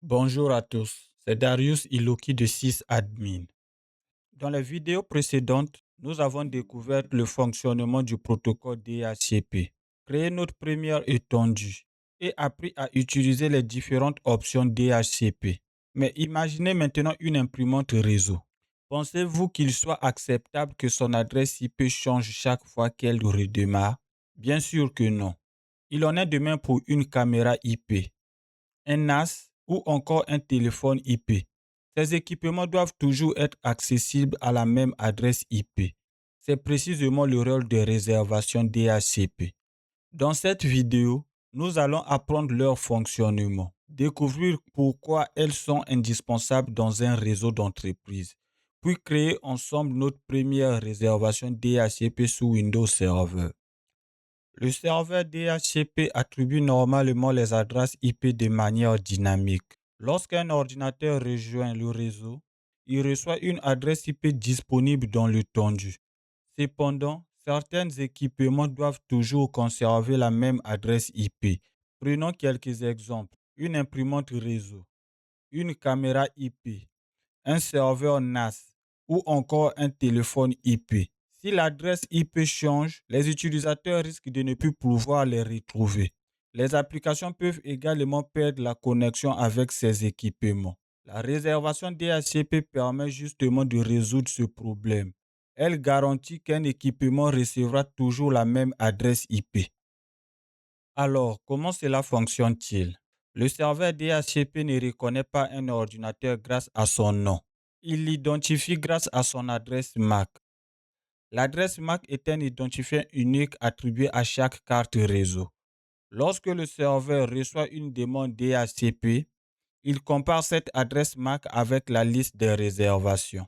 Bonjour à tous, c'est Darius Iloki de sysadmin. Dans la vidéo précédente, nous avons découvert le fonctionnement du protocole DHCP, créé notre première étendue et appris à utiliser les différentes options DHCP. Mais imaginez maintenant une imprimante réseau. Pensez-vous qu'il soit acceptable que son adresse IP change chaque fois qu'elle redémarre? Bien sûr que non. Il en est de même pour une caméra IP, un NAS ou encore un téléphone IP. Ces équipements doivent toujours être accessibles à la même adresse IP. C'est précisément le rôle de réservation DHCP. Dans cette vidéo, nous allons apprendre leur fonctionnement, découvrir pourquoi elles sont indispensables dans un réseau d'entreprise, puis créer ensemble notre première réservation DHCP sous Windows Server. Le serveur DHCP attribue normalement les adresses IP de manière dynamique. Lorsqu'un ordinateur rejoint le réseau, il reçoit une adresse IP disponible dans l'étendue. Cependant, certains équipements doivent toujours conserver la même adresse IP. Prenons quelques exemples. Une imprimante réseau, une caméra IP, un serveur NAS ou encore un téléphone IP. Si l'adresse IP change, les utilisateurs risquent de ne plus pouvoir les retrouver. Les applications peuvent également perdre la connexion avec ces équipements. La réservation DHCP permet justement de résoudre ce problème. Elle garantit qu'un équipement recevra toujours la même adresse IP. Alors, comment cela fonctionne-t-il? Le serveur DHCP ne reconnaît pas un ordinateur grâce à son nom. Il l'identifie grâce à son adresse MAC. L'adresse MAC est un identifiant unique attribué à chaque carte réseau. Lorsque le serveur reçoit une demande DHCP, il compare cette adresse MAC avec la liste des réservations.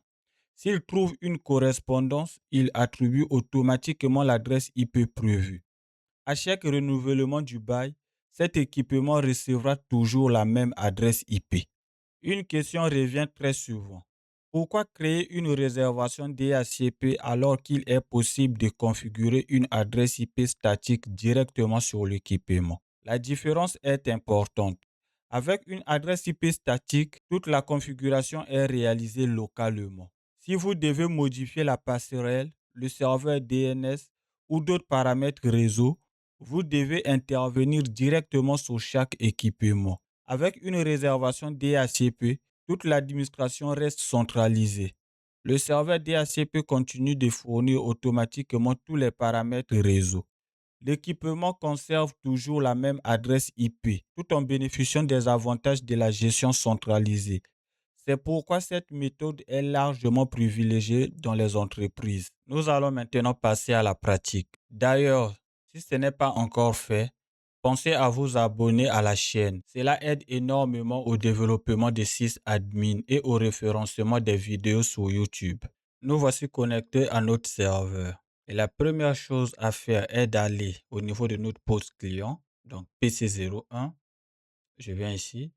S'il trouve une correspondance, il attribue automatiquement l'adresse IP prévue. À chaque renouvellement du bail, cet équipement recevra toujours la même adresse IP. Une question revient très souvent. Pourquoi créer une réservation DHCP alors qu'il est possible de configurer une adresse IP statique directement sur l'équipement? La différence est importante. Avec une adresse IP statique, toute la configuration est réalisée localement. Si vous devez modifier la passerelle, le serveur DNS ou d'autres paramètres réseau, vous devez intervenir directement sur chaque équipement. Avec une réservation DHCP, toute l'administration reste centralisée. Le serveur DHCP continue de fournir automatiquement tous les paramètres réseau. L'équipement conserve toujours la même adresse IP, tout en bénéficiant des avantages de la gestion centralisée. C'est pourquoi cette méthode est largement privilégiée dans les entreprises. Nous allons maintenant passer à la pratique. D'ailleurs, si ce n'est pas encore fait, pensez à vous abonner à la chaîne. Cela aide énormément au développement de sysadmin et au référencement des vidéos sur YouTube. Nous voici connectés à notre serveur. Et la première chose à faire est d'aller au niveau de notre poste client, donc PC01. Je viens ici.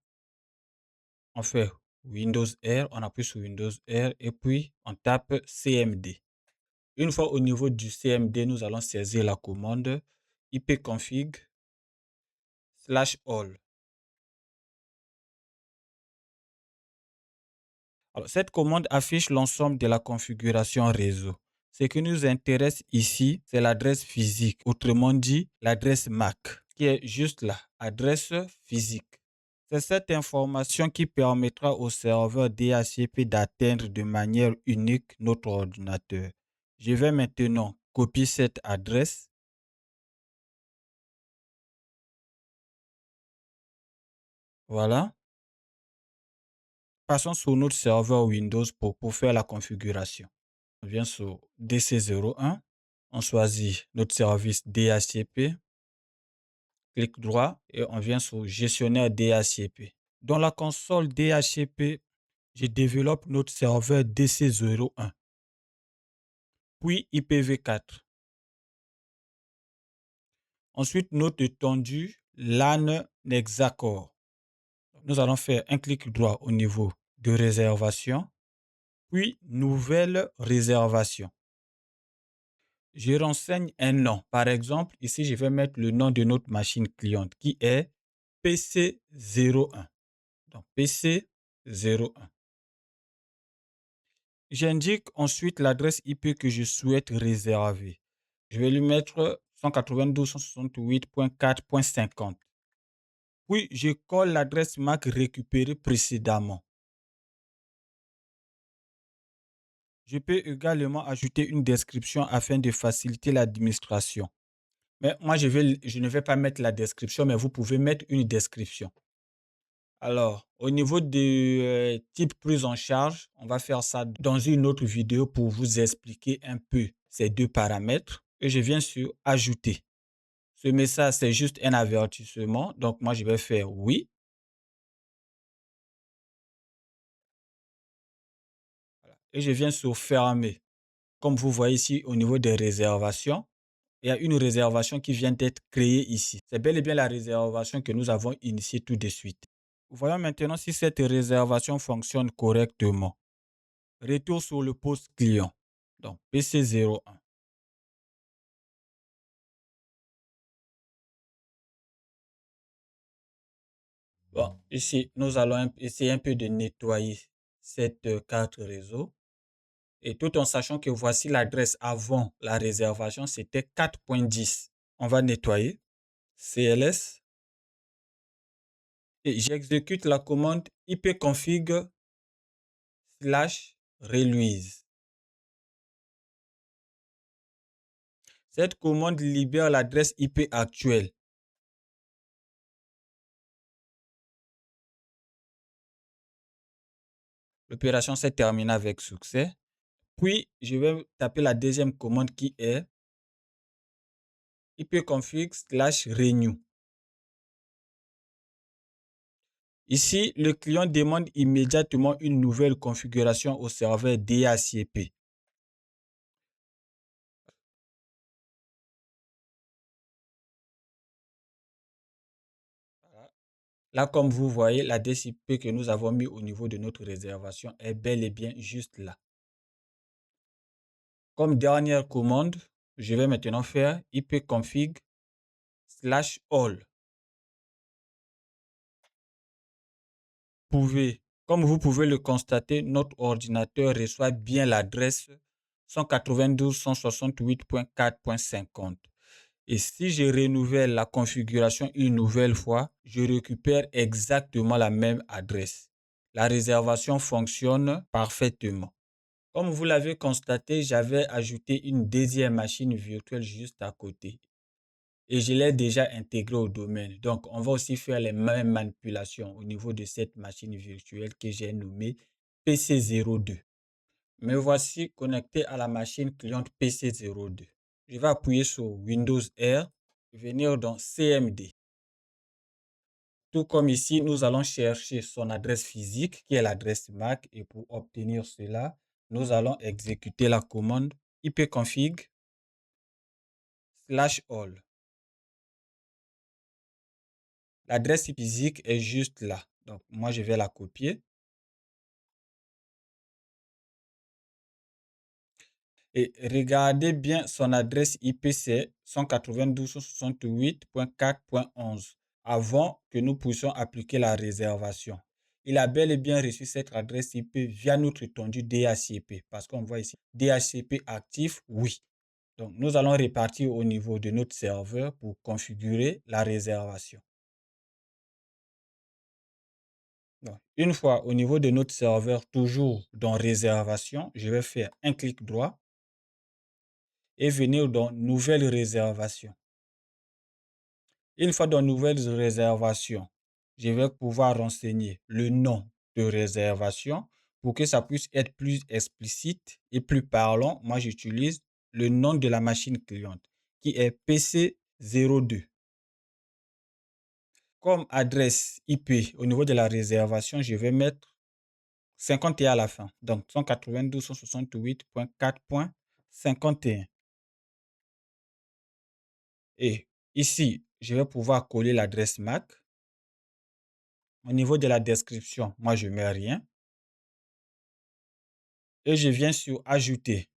On fait Windows R, on appuie sur Windows R et puis on tape CMD. Une fois au niveau du CMD, nous allons saisir la commande ipconfig/all. Alors, cette commande affiche l'ensemble de la configuration réseau. Ce qui nous intéresse ici, c'est l'adresse physique, autrement dit l'adresse MAC, qui est juste là, adresse physique. C'est cette information qui permettra au serveur DHCP d'atteindre de manière unique notre ordinateur. Je vais maintenant copier cette adresse. Voilà. Passons sur notre serveur Windows pour faire la configuration. On vient sur DC01. On choisit notre service DHCP. Clic droit et on vient sur gestionnaire DHCP. Dans la console DHCP, je développe notre serveur DC01, puis IPv4. Ensuite, notre étendue LAN Nexacore. Nous allons faire un clic droit au niveau de réservation, puis nouvelle réservation. Je renseigne un nom. Par exemple, ici, je vais mettre le nom de notre machine cliente qui est PC01. Donc, PC01. J'indique ensuite l'adresse IP que je souhaite réserver. Je vais lui mettre 192.168.4.50. Puis, je colle l'adresse MAC récupérée précédemment. Je peux également ajouter une description afin de faciliter l'administration. Mais moi, je ne vais pas mettre la description, mais vous pouvez mettre une description. Alors, au niveau de type prise en charge, on va faire ça dans une autre vidéo pour vous expliquer un peu ces deux paramètres. Et je viens sur Ajouter. Ce message, c'est juste un avertissement. Donc, moi, je vais faire oui. Et je viens sur Fermer. Comme vous voyez ici, au niveau des réservations, il y a une réservation qui vient d'être créée ici. C'est bel et bien la réservation que nous avons initiée tout de suite. Voyons maintenant si cette réservation fonctionne correctement. Retour sur le poste client. Donc, PC01. Bon, ici, nous allons essayer un peu de nettoyer cette carte réseau. Et tout en sachant que voici l'adresse avant la réservation, c'était 4.10. On va nettoyer. CLS. Et j'exécute la commande ipconfig/release. Cette commande libère l'adresse IP actuelle. L'opération s'est terminée avec succès. Puis, je vais taper la deuxième commande qui est ipconfig/renew. Ici, le client demande immédiatement une nouvelle configuration au serveur DHCP. Là, comme vous voyez, la DHCP que nous avons mis au niveau de notre réservation est bel et bien juste là. Comme dernière commande, je vais maintenant faire ipconfig/all. Comme vous pouvez le constater, notre ordinateur reçoit bien l'adresse 192.168.4.50. Et si je renouvelle la configuration une nouvelle fois, je récupère exactement la même adresse. La réservation fonctionne parfaitement. Comme vous l'avez constaté, j'avais ajouté une deuxième machine virtuelle juste à côté. Et je l'ai déjà intégré au domaine. Donc, on va aussi faire les mêmes manipulations au niveau de cette machine virtuelle que j'ai nommée PC02. Me voici connecté à la machine cliente PC02. Je vais appuyer sur Windows R, venir dans CMD. Tout comme ici, nous allons chercher son adresse physique qui est l'adresse MAC et pour obtenir cela, nous allons exécuter la commande ipconfig/all. L'adresse physique est juste là. Donc, moi, je vais la copier. Et regardez bien son adresse IP, c'est 192.168.4.11 avant que nous puissions appliquer la réservation. Il a bel et bien reçu cette adresse IP via notre étendue DHCP parce qu'on voit ici DHCP actif, oui. Donc, nous allons répartir au niveau de notre serveur pour configurer la réservation. Donc, une fois au niveau de notre serveur, toujours dans réservation, je vais faire un clic droit et venir dans nouvelle réservation. Une fois dans nouvelle réservation, je vais pouvoir renseigner le nom de réservation pour que ça puisse être plus explicite et plus parlant. Moi, j'utilise le nom de la machine cliente qui est PC02. Comme adresse IP au niveau de la réservation, je vais mettre 51 à la fin. Donc 192.168.4.51. Et ici, je vais pouvoir coller l'adresse MAC. Au niveau de la description, moi, je ne mets rien. Et je viens sur Ajouter.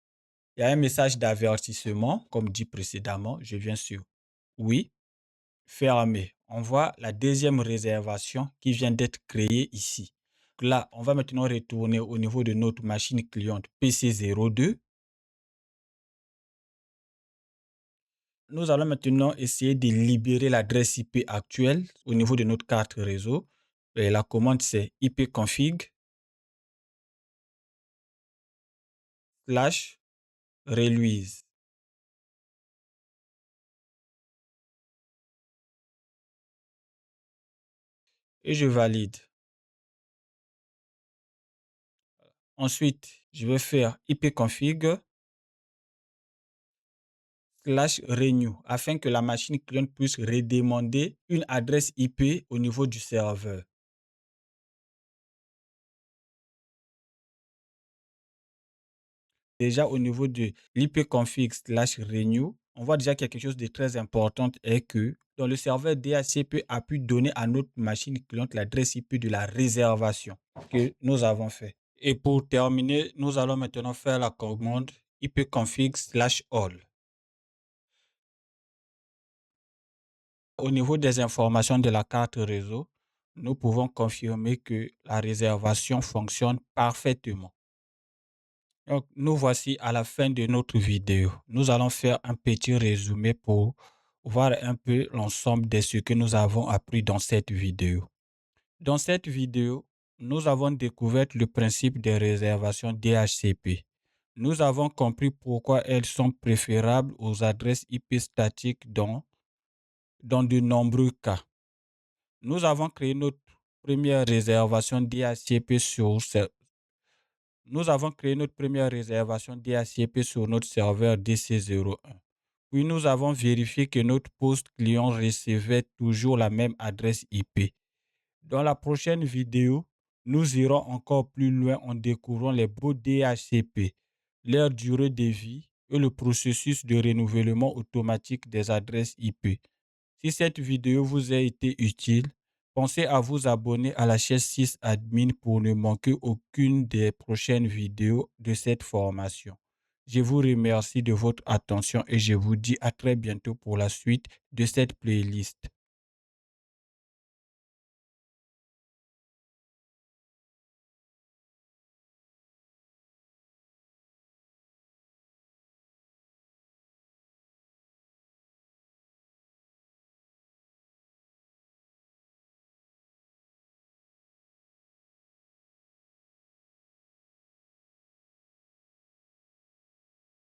Il y a un message d'avertissement, comme dit précédemment. Je viens sur Oui. fermé. On voit la deuxième réservation qui vient d'être créée ici. Là, on va maintenant retourner au niveau de notre machine cliente PC02. Nous allons maintenant essayer de libérer l'adresse IP actuelle au niveau de notre carte réseau. Et la commande, c'est ipconfig /release. Et je valide. Ensuite, je vais faire ipconfig /renew afin que la machine cliente puisse redemander une adresse IP au niveau du serveur. Déjà au niveau de l'ipconfig /renew, on voit déjà quelque chose de très important est que dans le serveur DHCP a pu donner à notre machine cliente l'adresse IP de la réservation que nous avons fait. Et pour terminer, nous allons maintenant faire la commande ipconfig /all. Au niveau des informations de la carte réseau, nous pouvons confirmer que la réservation fonctionne parfaitement. Donc, nous voici à la fin de notre vidéo. Nous allons faire un petit résumé pour voir un peu l'ensemble de ce que nous avons appris dans cette vidéo. Dans cette vidéo, nous avons découvert le principe des réservations DHCP. Nous avons compris pourquoi elles sont préférables aux adresses IP statiques dans de nombreux cas. Nous avons créé notre première réservation DHCP sur notre serveur DC01. Puis nous avons vérifié que notre poste client recevait toujours la même adresse IP. Dans la prochaine vidéo, nous irons encore plus loin en découvrant les baux DHCP, leur durée de vie et le processus de renouvellement automatique des adresses IP. Si cette vidéo vous a été utile, pensez à vous abonner à la chaîne 6 Admin pour ne manquer aucune des prochaines vidéos de cette formation. Je vous remercie de votre attention et je vous dis à très bientôt pour la suite de cette playlist.